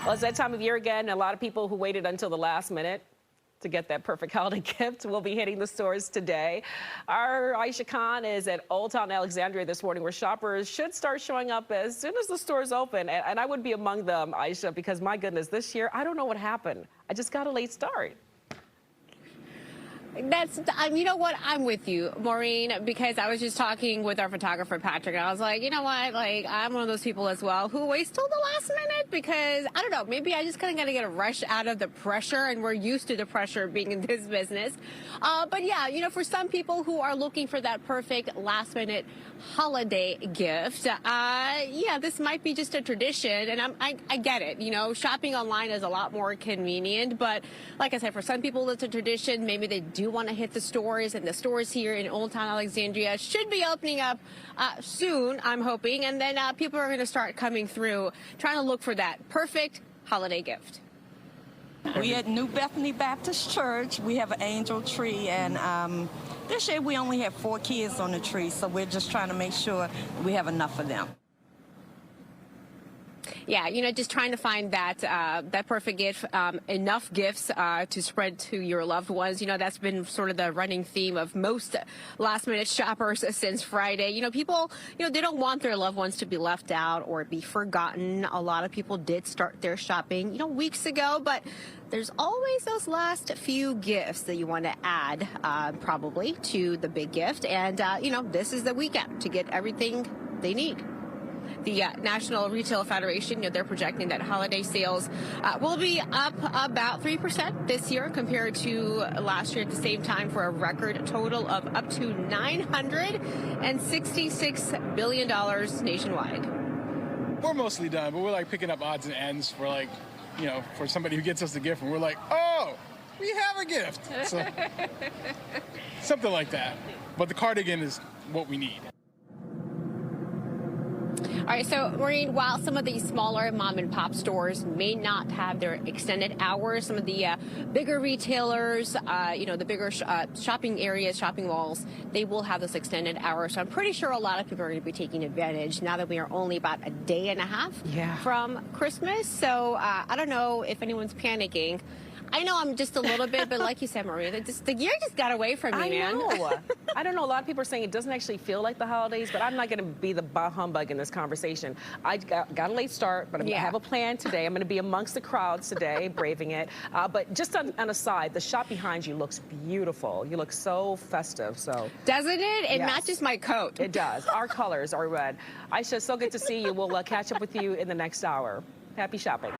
Well, it's that time of year again. A lot of people who waited until the last minute to get that perfect holiday gift will be hitting the stores today. Our Aisha Khan is at Old Town Alexandria this morning, where shoppers should start showing up as soon as the stores open. And I would be among them, Aisha, because my goodness, this year, I don't know what happened. I just got a late start. You know what? I'm with you, Maureen, because I was just talking with our photographer, Patrick, and I was like, you know what? Like, I'm one of those people as well who waits till the last minute because, I don't know, maybe I just kind of got to get a rush out of the pressure, and we're used to the pressure being in this business. But yeah, you know, for some people who are looking for that perfect last minute holiday gift, yeah, this might be just a tradition, and I get it. You know, shopping online is a lot more convenient, but like I said, for some people it's a tradition. Maybe they do want to hit the stores, and the stores here in Old Town Alexandria should be opening up soon, I'm hoping, and then people are going to start coming through trying to look for that perfect holiday gift. We at New Bethany Baptist Church, we have an angel tree, and this year we only have 4 kids on the tree, so we're just trying to make sure we have enough of them. Yeah, you know, just trying to find that that perfect gift, enough gifts to spread to your loved ones. You know, that's been sort of the running theme of most last-minute shoppers since Friday. You know, people, you know, they don't want their loved ones to be left out or be forgotten. A lot of people did start their shopping, you know, weeks ago, but there's always those last few gifts that you want to add probably to the big gift. And, you know, this is the weekend to get everything they need. The National Retail Federation, you know, they're projecting that holiday sales will be up about 3% this year compared to last year at the same time, for a record total of up to $966 billion nationwide. We're mostly done, but we're like picking up odds and ends for, like, you know, for somebody who gets us the gift, and we're like, oh, we have a gift. So, something like that. But the cardigan is what we need. All right, so Maureen, while some of these smaller mom and pop stores may not have their extended hours, some of the bigger retailers, you know, the bigger shopping areas, shopping malls, they will have those extended hours. So I'm pretty sure a lot of people are going to be taking advantage now that we are only about a day and a half from Christmas. So I don't know if anyone's panicking. I know I'm just a little bit, but like you said, Maria, the year just got away from me, man. I don't know. A lot of people are saying it doesn't actually feel like the holidays, but I'm not going to be the bah humbug in this conversation. I got a late start, but I have a plan today. I'm going to be amongst the crowds today, braving it. But just on a side, the shop behind you looks beautiful. You look so festive. So doesn't it? It matches my coat. It does. Our colors are red. Aisha, so good to see you. We'll catch up with you in the next hour. Happy shopping.